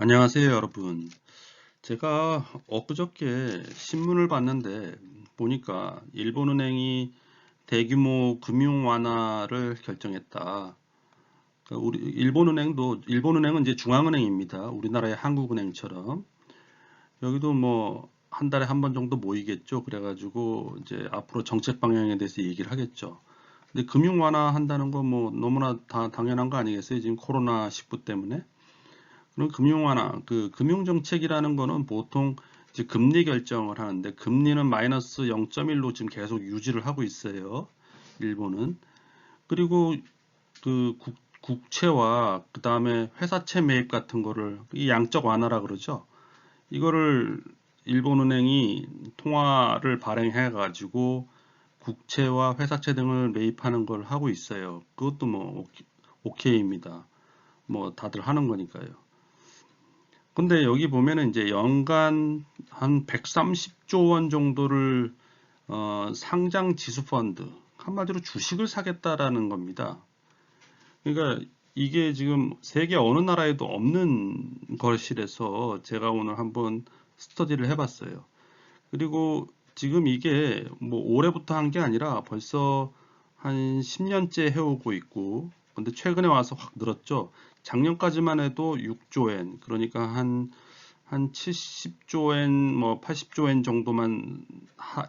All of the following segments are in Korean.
안녕하세요, 여러분. 제가 엊그저께 신문을 봤는데 보니까 일본은행이 대규모 금융 완화를 결정했다. 그러니까 우리 일본은행은 이제 중앙은행입니다. 우리나라의 한국은행처럼 여기도 뭐 한 달에 한 번 정도 모이겠죠. 그래가지고 이제 앞으로 정책 방향에 대해서 얘기를 하겠죠. 근데 금융 완화한다는 거 뭐 너무나 다 당연한 거 아니겠어요? 지금 코로나19 때문에. 그럼 금융 완화, 그 금융 정책이라는 거는 보통 이제 금리 결정을 하는데 금리는 마이너스 0.1로 지금 계속 유지를 하고 있어요. 일본은. 그리고 그 국채와 그 다음에 회사채 매입 같은 거를 이 양적 완화라 그러죠. 이거를 일본은행이 통화를 발행해 가지고 국채와 회사채 등을 매입하는 걸 하고 있어요. 그것도 뭐 오케이입니다. 뭐 다들 하는 거니까요. 근데 여기 보면은 이제 연간 한 130조 원 정도를 상장 지수 펀드, 한마디로 주식을 사겠다라는 겁니다. 그러니까 이게 지금 세계 어느 나라에도 없는 것이라서 제가 오늘 한번 스터디를 해봤어요. 그리고 지금 이게 뭐 올해부터 한 게 아니라 벌써 한 10년째 해오고 있고, 근데 최근에 와서 확 늘었죠. 작년까지만 해도 6조 엔, 그러니까 한 70조 엔, 뭐 80조 엔 정도만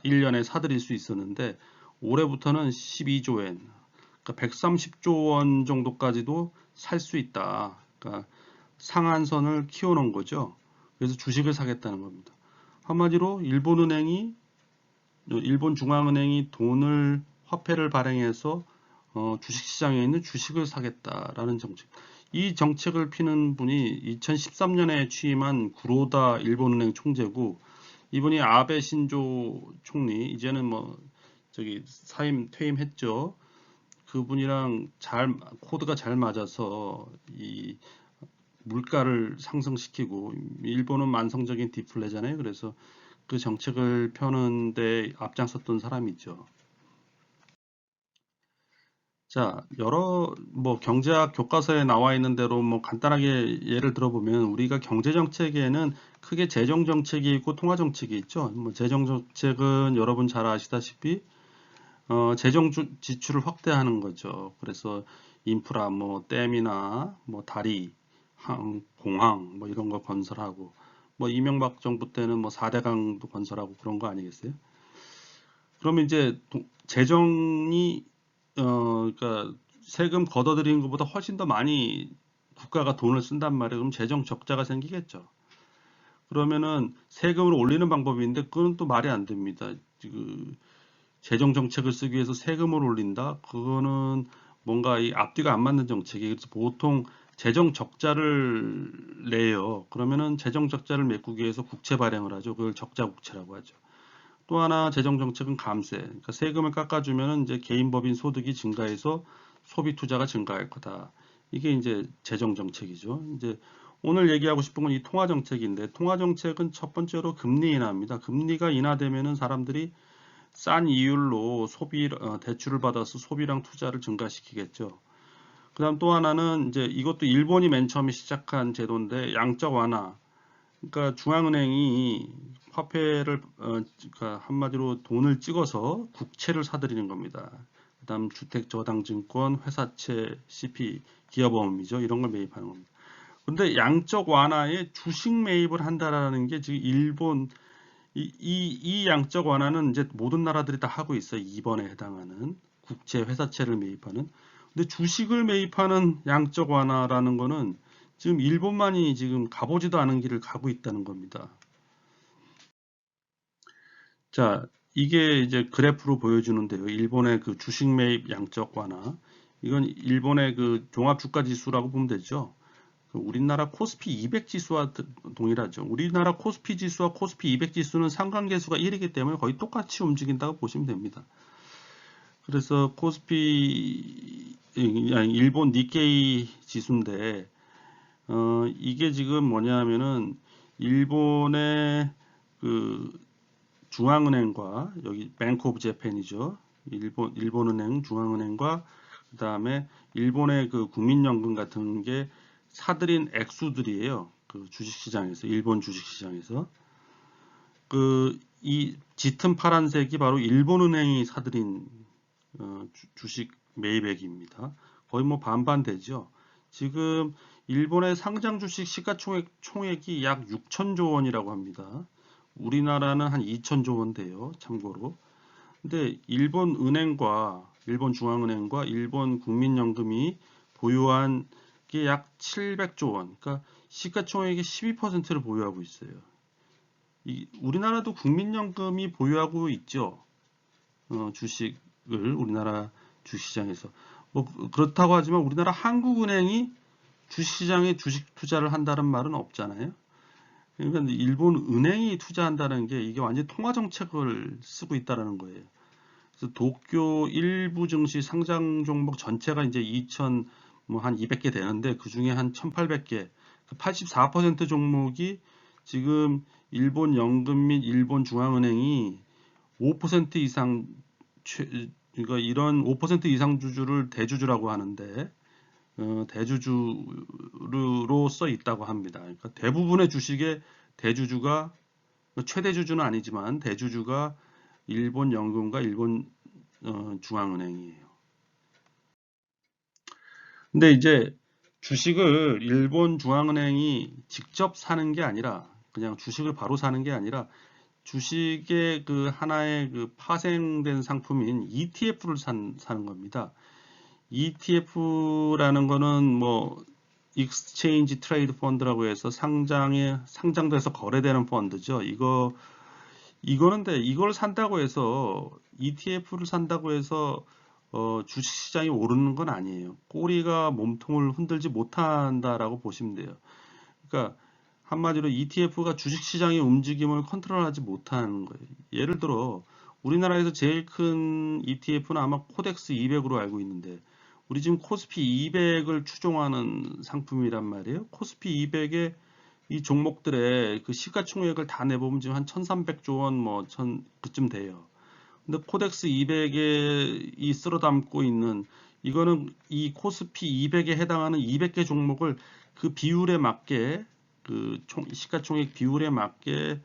1년에 사들일 수 있었는데 올해부터는 12조 엔, 그러니까 130조 원 정도까지도 살 수 있다. 그러니까 상한선을 키워놓은 거죠. 그래서 주식을 사겠다는 겁니다. 한마디로 일본 중앙은행이 돈을 화폐를 발행해서 주식시장에 있는 주식을 사겠다라는 정책. 이 정책을 피는 분이 2013년에 취임한 구로다 일본은행 총재고 이분이 아베 신조 총리 이제는 뭐 저기 퇴임했죠. 그분이랑 코드가 잘 맞아서 이 물가를 상승시키고 일본은 만성적인 디플레잖아요. 그래서 그 정책을 펴는데 앞장섰던 사람이죠. 자, 여러 뭐 경제학 교과서에 나와 있는 대로 뭐 간단하게 예를 들어보면 우리가 경제 정책에는 크게 재정 정책이 있고 통화 정책이 있죠. 뭐 재정 정책은 여러분 잘 아시다시피 재정 지출을 확대하는 거죠. 그래서 인프라 뭐 댐이나 뭐 다리, 공항 뭐 이런 거 건설하고 뭐 이명박 정부 때는 뭐 4대강도 건설하고 그런 거 아니겠어요? 그러면 이제 재정이 그러니까 세금 걷어들이는 것보다 훨씬 더 많이 국가가 돈을 쓴단 말이에요. 그럼 재정 적자가 생기겠죠. 그러면은 세금을 올리는 방법인데 그건 또 말이 안 됩니다. 그 재정 정책을 쓰기 위해서 세금을 올린다? 그거는 뭔가 이 앞뒤가 안 맞는 정책이에요. 그래서 보통 재정 적자를 내요. 그러면은 재정 적자를 메꾸기 위해서 국채 발행을 하죠. 그걸 적자 국채라고 하죠. 또 하나 재정 정책은 감세. 그러니까 세금을 깎아주면 이제 개인 법인 소득이 증가해서 소비 투자가 증가할 거다. 이게 이제 재정 정책이죠. 이제 오늘 얘기하고 싶은 건 이 통화 정책인데 통화 정책은 첫 번째로 금리 인하입니다. 금리가 인하되면은 사람들이 싼 이율로 대출을 받아서 소비랑 투자를 증가시키겠죠. 그다음 또 하나는 이제 이것도 일본이 맨 처음에 시작한 제도인데 양적 완화. 그러니까 중앙은행이 화폐를 그러니까 한마디로 돈을 찍어서 국채를 사들이는 겁니다. 그다음 주택저당증권, 회사채, CP, 기업어음이죠. 이런 걸 매입하는 겁니다. 그런데 양적 완화에 주식 매입을 한다라는 게 지금 일본 이 양적 완화는 이제 모든 나라들이 다 하고 있어요. 2번에 해당하는 국채, 회사채를 매입하는. 근데 주식을 매입하는 양적 완화라는 거는 지금 일본만이 지금 가보지도 않은 길을 가고 있다는 겁니다. 자, 이게 이제 그래프로 보여주는데요. 일본의 그 주식 매입 양적 완화. 이건 일본의 그 종합주가 지수라고 보면 되죠. 그 우리나라 코스피 200 지수와 동일하죠. 우리나라 코스피 지수와 코스피 200 지수는 상관계수가 1이기 때문에 거의 똑같이 움직인다고 보시면 됩니다. 그래서 일본 니케이 지수인데 이게 지금 뭐냐면은 일본의 그 중앙은행과 여기 뱅크 오브 재팬이죠. 일본은행 중앙은행과 그다음에 일본의 그 국민연금 같은 게 사들인 액수들이에요. 그 주식시장에서, 일본 주식시장에서. 이 짙은 파란색이 바로 일본은행이 사들인 주식 매입액입니다. 거의 뭐 반반 되죠. 지금 일본의 상장 주식 시가총액이 약 6천조 원이라고 합니다. 우리나라는 한 2천조 원 돼요. 참고로. 근데 일본 중앙은행과 일본 국민연금이 보유한 게 약 700조 원. 그러니까 시가총액의 12%를 보유하고 있어요. 우리나라도 국민연금이 보유하고 있죠. 주식을 우리나라 주식시장에서. 뭐 그렇다고 하지만 우리나라 한국은행이 주식시장에 주식 투자를 한다는 말은 없잖아요. 그러니까 일본 은행이 투자한다는 게 이게 완전히 통화 정책을 쓰고 있다는 거예요. 그래서 도쿄 일부 증시 상장 종목 전체가 이제 한 200개 되는데 그 중에 한 1800개, 84% 종목이 지금 일본 연금 및 일본 중앙은행이 5% 이상 그러니까 이런 5% 이상 주주를 대주주라고 하는데 대주주로 써 있다고 합니다. 그러니까 대부분의 주식의 대주주가 최대 주주는 아니지만 대주주가 일본 연금과 일본 중앙은행이에요. 근데 이제 주식을 일본 중앙은행이 직접 사는 게 아니라 그냥 주식을 바로 사는 게 아니라 주식의 그 하나의 그 파생된 상품인 ETF를 사는 겁니다. ETF라는 거는 뭐 Exchange Trade Fund라고 해서 상장돼서 거래되는 펀드죠. 이걸 산다고 해서 ETF를 산다고 해서 주식시장이 오르는 건 아니에요. 꼬리가 몸통을 흔들지 못한다라고 보시면 돼요. 그러니까 한마디로 ETF가 주식시장의 움직임을 컨트롤하지 못하는 거예요. 예를 들어 우리나라에서 제일 큰 ETF는 아마 코덱스 200으로 알고 있는데 우리 지금 코스피 200을 추종하는 상품이란 말이에요. 코스피 200의 이 종목들의 그 시가총액을 다 내보면 지금 한 1300조 원 그쯤 돼요. 근데 코덱스 200이 쓸어 담고 있는 이거는 이 코스피 200에 해당하는 200개 종목을 그 비율에 맞게 그 시가총액 비율에 맞게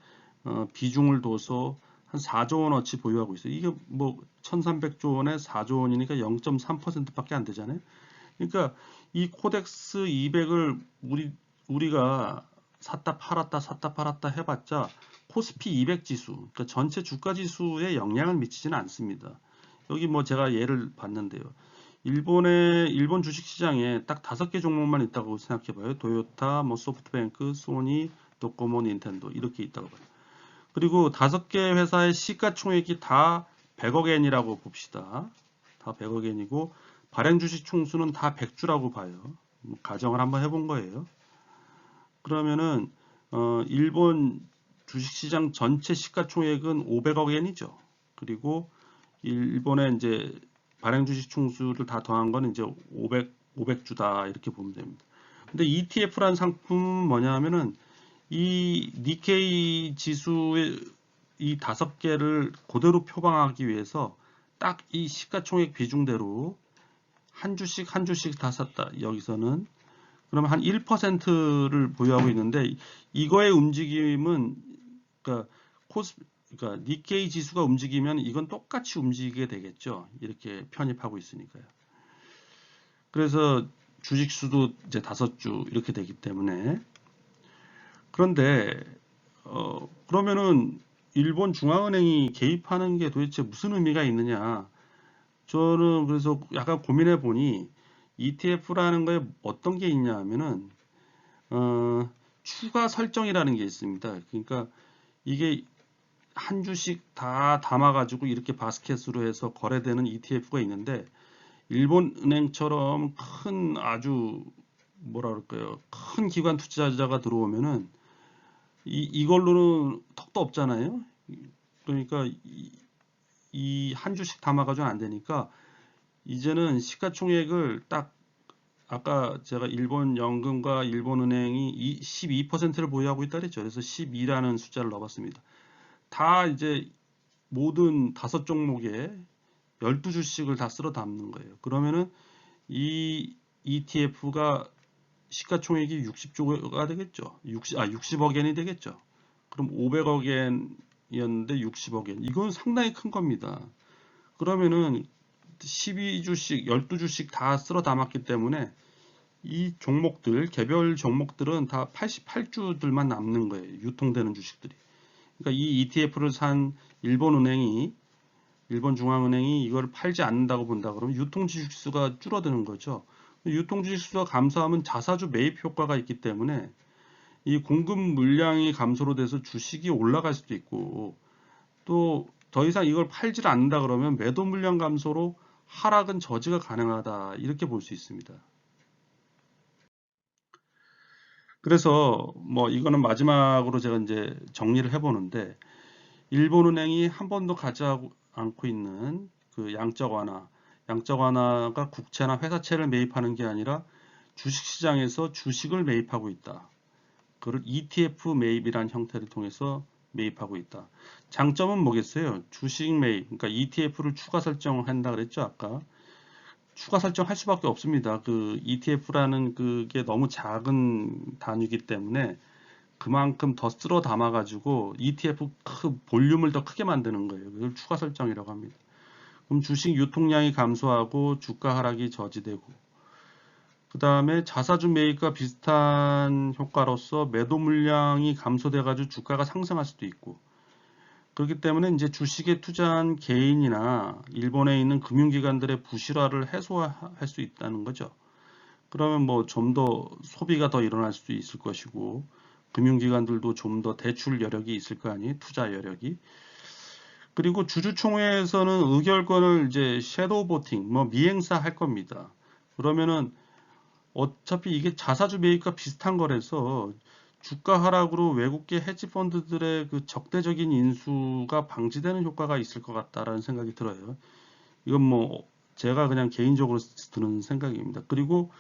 비중을 둬서 한 4조 원어치 보유하고 있어요. 이게 뭐 1300조 원에 4조 원이니까 0.3%밖에 안 되잖아요. 그러니까 이 코덱스 200을 우리가 샀다 팔았다 해봤자 코스피 200 지수, 그러니까 전체 주가 지수에 영향을 미치지는 않습니다. 여기 뭐 제가 예를 봤는데요. 일본 주식시장에 딱 5개 종목만 있다고 생각해봐요. 도요타, 뭐 소프트뱅크, 소니, 도코모, 닌텐도 이렇게 있다고 봐요. 그리고 5개 회사의 시가총액이 다 100억엔이라고 봅시다. 다 100억엔이고 발행 주식 총수는 다 100주라고 봐요. 가정을 한번 해본 거예요. 그러면은 일본 주식시장 전체 시가총액은 500억엔이죠. 그리고 일본의 이제 발행 주식 총수를 다 더한 건 이제 500주다 이렇게 보면 됩니다. 근데 ETF라는 상품은 뭐냐 하면은 이 니케이 지수의 이 5개를 그대로 표방하기 위해서 딱 이 시가총액 비중대로 한 주씩 다 샀다. 여기서는 그러면 한 1%를 보유하고 있는데 이거의 움직임은 그러니까 니케이 지수가 움직이면 이건 똑같이 움직이게 되겠죠. 이렇게 편입하고 있으니까요. 그래서 주식 수도 이제 5주 이렇게 되기 때문에 그런데 그러면은 일본 중앙은행이 개입하는 게 도대체 무슨 의미가 있느냐? 저는 그래서 약간 고민해 보니 ETF라는 거에 어떤 게 있냐 하면은 추가 설정이라는 게 있습니다. 그러니까 이게 한 주씩 다 담아가지고 이렇게 바스켓으로 해서 거래되는 ETF가 있는데 일본 은행처럼 큰 아주 뭐라 그럴까요? 큰 기관 투자자가 들어오면은 이걸로는 턱도 없잖아요. 그러니까 이 한 주씩 담아가지고는 안 되니까 이제는 시가총액을 딱 아까 제가 일본 연금과 일본 은행이 12%를 보유하고 있다 그랬죠. 그래서 12라는 숫자를 넣어봤습니다. 다 이제 모든 5종목에 12주씩을 다 쓸어 담는 거예요. 그러면은 이 ETF가 시가총액이 60조가 되겠죠. 60억 엔이 되겠죠. 그럼 500억 엔이었는데 60억 엔. 이건 상당히 큰 겁니다. 그러면은 12주씩, 12주씩 다 쓸어 담았기 때문에 이 종목들, 개별 종목들은 다 88주들만 남는 거예요. 유통되는 주식들이. 그러니까 이 ETF를 산 일본 중앙은행이 이걸 팔지 않는다고 본다 그러면 유통 주식수가 줄어드는 거죠. 유통 주식수가 감소하면 자사주 매입 효과가 있기 때문에 이 공급 물량이 감소로 돼서 주식이 올라갈 수도 있고, 또 더 이상 이걸 팔지 않는다 그러면 매도 물량 감소로 하락은 저지가 가능하다, 이렇게 볼 수 있습니다. 그래서 뭐 이거는 마지막으로 제가 이제 정리를 해보는데, 일본은행이 한 번도 가지 않고 있는 그 양적 완화가 국채나 회사채를 매입하는 게 아니라 주식시장에서 주식을 매입하고 있다. 그걸 ETF 매입이라는 형태를 통해서 매입하고 있다. 장점은 뭐겠어요? 주식 매입, 그러니까 ETF를 추가 설정을 한다 그랬죠, 아까. 추가 설정할 수밖에 없습니다. 그 ETF라는 그게 너무 작은 단위이기 때문에 그만큼 더 쓸어 담아 가지고 ETF 볼륨을 더 크게 만드는 거예요. 그걸 추가 설정이라고 합니다. 그럼 주식 유통량이 감소하고 주가 하락이 저지되고, 그 다음에 자사주 매입과 비슷한 효과로서 매도 물량이 감소돼 가지고 주가가 상승할 수도 있고, 그렇기 때문에 이제 주식에 투자한 개인이나 일본에 있는 금융기관들의 부실화를 해소할 수 있다는 거죠. 그러면 뭐 좀 더 소비가 더 일어날 수도 있을 것이고, 금융기관들도 좀 더 대출 여력이 있을 거 아니에요, 투자 여력이. 그리고 주주총회에서는 의결권을 이제 섀도우 보팅, 뭐 미행사 할 겁니다. 그러면은 어차피 이게 자사주 매입과 비슷한 거라서 주가 하락으로 외국계 헤지 펀드들의 그 적대적인 인수가 방지되는 효과가 있을 것 같다라는 생각이 들어요. 이건 뭐 제가 그냥 개인적으로 드는 생각입니다. 그리고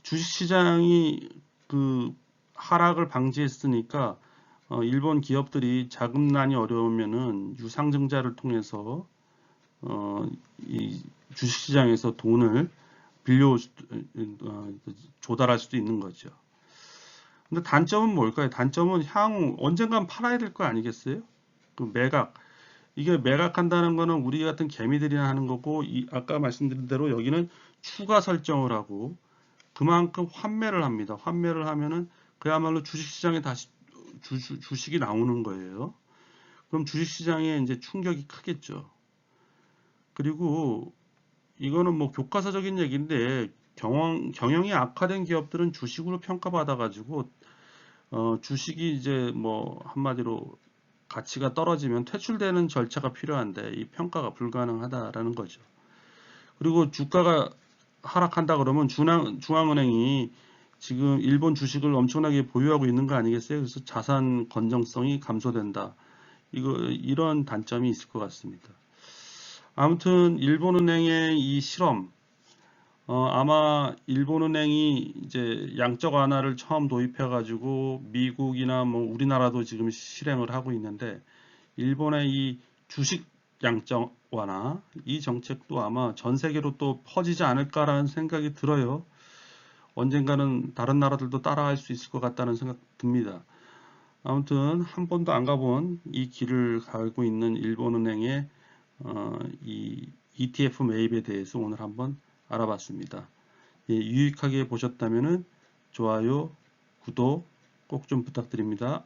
주식시장이 그 하락을 방지했으니까 일본 기업들이 자금난이 어려우면은 유상증자를 통해서 이 주식시장에서 돈을 빌려 조달할 수도 있는 거죠. 근데 단점은 뭘까요? 단점은 향후 언젠간 팔아야 될 거 아니겠어요? 그 매각. 이게 매각한다는 거는 우리 같은 개미들이나 하는 거고, 아까 말씀드린 대로 여기는 추가 설정을 하고 그만큼 환매를 합니다. 환매를 하면은 그야말로 주식시장에 다시 주식이 나오는 거예요. 그럼 주식시장에 이제 충격이 크겠죠. 그리고 이거는 뭐 교과서적인 얘기인데, 경영이 악화된 기업들은 주식으로 평가받아가지고 주식이 이제 뭐 한마디로 가치가 떨어지면 퇴출되는 절차가 필요한데 이 평가가 불가능하다라는 거죠. 그리고 주가가 하락한다 그러면 중앙은행이 지금 일본 주식을 엄청나게 보유하고 있는 거 아니겠어요? 그래서 자산 건전성이 감소된다. 이런 단점이 있을 것 같습니다. 아무튼 일본은행의 이 실험, 아마 일본은행이 이제 양적 완화를 처음 도입해가지고 미국이나 뭐 우리나라도 지금 실행을 하고 있는데, 일본의 이 주식 양적 완화, 이 정책도 아마 전 세계로 또 퍼지지 않을까라는 생각이 들어요. 언젠가는 다른 나라들도 따라할 수 있을 것 같다는 생각 듭니다. 아무튼 한 번도 안 가본 이 길을 가고 있는 일본은행의 이 ETF 매입에 대해서 오늘 한번 알아봤습니다. 예, 유익하게 보셨다면 좋아요, 구독 꼭 좀 부탁드립니다.